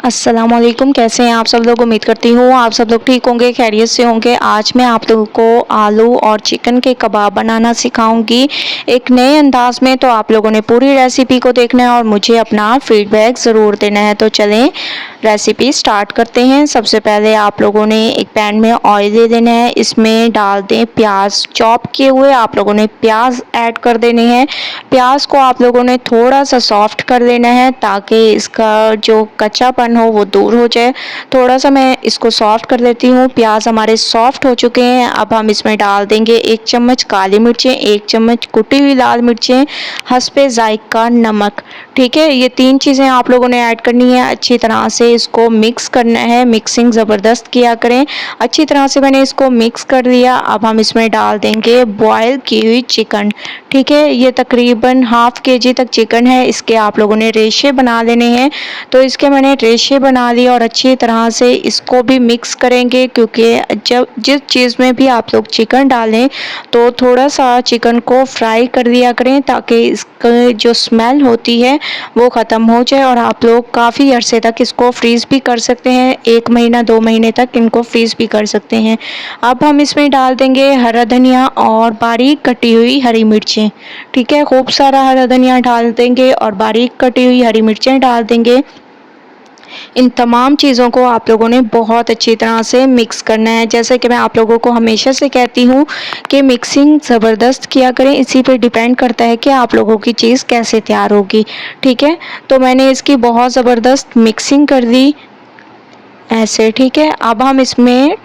अस्सलामुअलैकुम, कैसे हैं आप सब लोग। उम्मीद करती हूँ आप सब लोग ठीक होंगे, खैरियत से होंगे। आज मैं आप लोगों को आलू और चिकन के कबाब बनाना सिखाऊंगी एक नए अंदाज में। तो आप लोगों ने पूरी रेसिपी को देखना है और मुझे अपना फीडबैक ज़रूर देना है। तो चलें रेसिपी स्टार्ट करते हैं। सबसे पहले आप लोगों ने एक पैन में ऑयल ले लेना है, इसमें डाल दें प्याज चॉप किए हुए। आप लोगों ने प्याज ऐड कर देने हैं। प्याज को आप लोगों ने थोड़ा सा सॉफ्ट कर लेना है ताकि इसका जो कच्चापन हो वो दूर हो जाए। थोड़ा सा मैं इसको सॉफ्ट कर देती हूँ। प्याज हमारे सॉफ्ट हो चुके हैं। अब हम इसमें डाल देंगे 1 चम्मच काली मिर्चें, 1 चम्मच कुटी हुई लाल मिर्चें, हस्बे जायका नमक। ठीक है, ये 3 चीज़ें आप लोगों ने ऐड करनी है। अच्छी तरह से इसको मिक्स करना है, मिक्सिंग ज़बरदस्त किया करें। अच्छी तरह से मैंने इसको मिक्स कर लिया। अब हम इसमें डाल देंगे बॉयल की हुई चिकन। ठीक है, ये तकरीबन ½ kg तक चिकन है। इसके आप लोगों ने रेशे बना लेने हैं। तो इसके मैंने रेशे बना लिए और अच्छी तरह से इसको भी मिक्स करेंगे, क्योंकि जब जिस चीज़ में भी आप लोग चिकन डालें तो थोड़ा सा चिकन को फ्राई कर दिया करें ताकि इसका जो स्मेल होती है वो ख़त्म हो जाए और आप लोग काफ़ी अरसे तक इसको फ्रीज़ भी कर सकते हैं। 1 महीना 2 महीने तक इनको फ्रीज़ भी कर सकते हैं। अब हम इसमें डाल देंगे हरा धनिया और बारीक कटी हुई हरी मिर्चें। ठीक है, खूब सारा हरा धनिया डाल देंगे और बारीक कटी हुई हरी मिर्चें डाल देंगे। इन तमाम चीज़ों को आप लोगों ने बहुत अच्छी तरह से मिक्स करना है। जैसे कि मैं आप लोगों को हमेशा से कहती हूँ कि मिक्सिंग ज़बरदस्त किया करें। इसी पे डिपेंड करता है कि आप लोगों की चीज़ कैसे तैयार होगी। ठीक है, तो मैंने इसकी बहुत ज़बरदस्त मिक्सिंग कर दी ऐसे। ठीक है, अब हम इसमें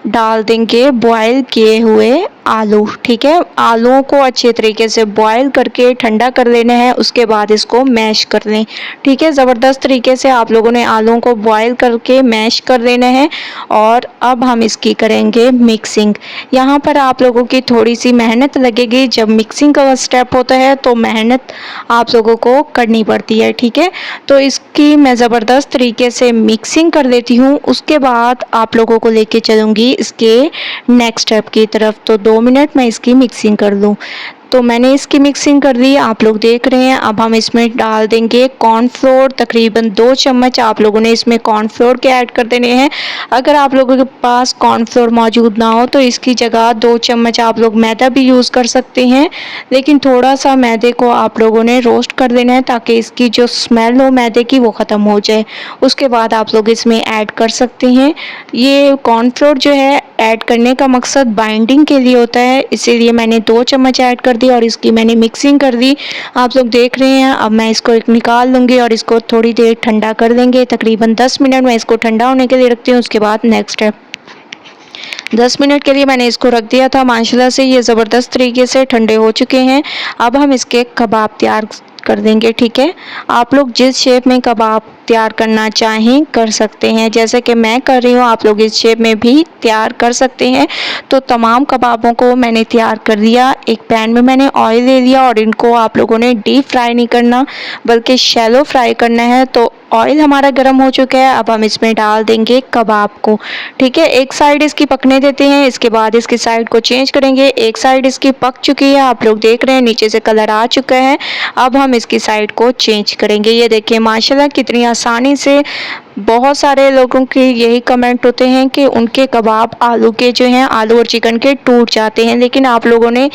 डाल देंगे बॉयल किए हुए आलू। ठीक है, आलूओं को अच्छे तरीके से बॉयल करके ठंडा कर लेना है, उसके बाद इसको मैश कर लें। ठीक है, ज़बरदस्त तरीके से आप लोगों ने आलूओं को बॉयल करके मैश कर लेना है। और अब हम इसकी करेंगे मिक्सिंग। यहाँ पर आप लोगों की थोड़ी सी मेहनत लगेगी। जब मिक्सिंग का स्टेप होता है तो मेहनत आप लोगों को करनी पड़ती है। ठीक है, तो इसकी मैं ज़बरदस्त तरीके से मिक्सिंग कर लेती हूँ। उसके बाद आप लोगों को लेके चलूँगी इसके नेक्स्ट स्टेप की तरफ। तो 2 मिनट मैं इसकी मिक्सिंग कर लूँ। तो मैंने इसकी मिक्सिंग कर ली, आप लोग देख रहे हैं। अब हम इसमें डाल देंगे कॉर्नफ्लोर, तकरीबन 2 चम्मच आप लोगों ने इसमें कॉर्नफ्लोर के ऐड कर देने हैं। अगर आप लोगों के पास कॉर्नफ्लोर मौजूद ना हो तो इसकी जगह 2 चम्मच आप लोग मैदा भी यूज़ कर सकते हैं, लेकिन थोड़ा सा मैदे को आप लोगों ने रोस्ट कर देना है ताकि इसकी जो स्मेल हो मैदे की वो ख़त्म हो जाए। उसके बाद आप लोग इसमें ऐड कर सकते हैं। ये कॉर्नफ्लोर जो है ऐड करने का मकसद बाइंडिंग के लिए होता है, इसीलिए मैंने 2 चम्मच ऐड कर दी और इसकी मैंने मिक्सिंग कर दी। आप लोग देख रहे हैं। अब मैं इसको एक निकाल लूँगी और इसको थोड़ी देर ठंडा कर देंगे। तकरीबन 10 मिनट मैं इसको ठंडा होने के लिए रखती हूँ। उसके बाद नेक्स्ट स्टेप, 10 मिनट के लिए मैंने इसको रख दिया था। माशाल्लाह से ये ज़बरदस्त तरीके से ठंडे हो चुके हैं। अब हम इसके कबाब तैयार कर देंगे। ठीक है, आप लोग जिस शेप में कबाब तैयार करना चाहें कर सकते हैं। जैसे कि मैं कर रही हूँ, आप लोग इस शेप में भी तैयार कर सकते हैं। तो तमाम कबाबों को मैंने तैयार कर लिया। एक पैन में मैंने ऑयल ले लिया और इनको आप लोगों ने डीप फ्राई नहीं करना बल्कि शैलो फ्राई करना है। तो ऑयल हमारा गर्म हो चुका है। अब हम इसमें डाल देंगे कबाब को। ठीक है, एक साइड इसकी पकने देते हैं, इसके बाद इसकी साइड को चेंज करेंगे। एक साइड इसकी पक चुकी है, आप लोग देख रहे हैं नीचे से कलर आ चुका है। अब हम इसकी साइड को चेंज करेंगे। ये देखिए माशाल्लाह कितनी आसानी से। बहुत सारे लोगों के यही कमेंट होते हैं कि उनके कबाब आलू के जो हैं, आलू और चिकन के टूट जाते हैं, लेकिन आप लोगों ने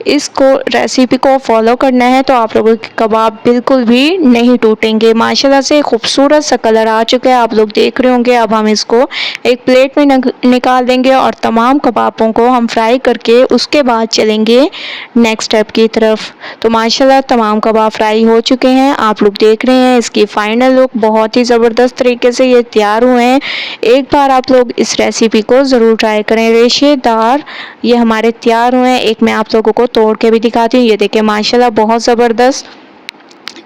इसको रेसिपी को फॉलो करना है तो आप लोगों के कबाब बिल्कुल भी नहीं टूटेंगे। माशाल्लाह से खूबसूरत सा कलर आ चुका है, आप लोग देख रहे होंगे। अब हम इसको एक प्लेट में निकाल देंगे और तमाम कबाबों को हम फ्राई करके उसके बाद चलेंगे नेक्स्ट स्टेप की तरफ। तो माशाल्लाह तमाम कबाब फ्राई हो चुके हैं, आप लोग देख रहे हैं। इसकी फाइनल लुक बहुत ही ज़बरदस्त तरीके से ये तैयार हुए हैं। एक बार आप लोग इस रेसिपी को ज़रूर ट्राई करें। रेशेदार ये हमारे तैयार हुए हैं। एक मैं आप लोगों को तोड़ के भी दिखाती हूँ। ये देखिए माशाल्लाह बहुत ज़बरदस्त।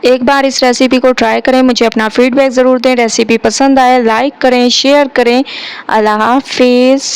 एक बार इस रेसिपी को ट्राई करें, मुझे अपना फीडबैक ज़रूर दें। रेसिपी पसंद आए लाइक करें, शेयर करें। अल्लाह हाफिज़।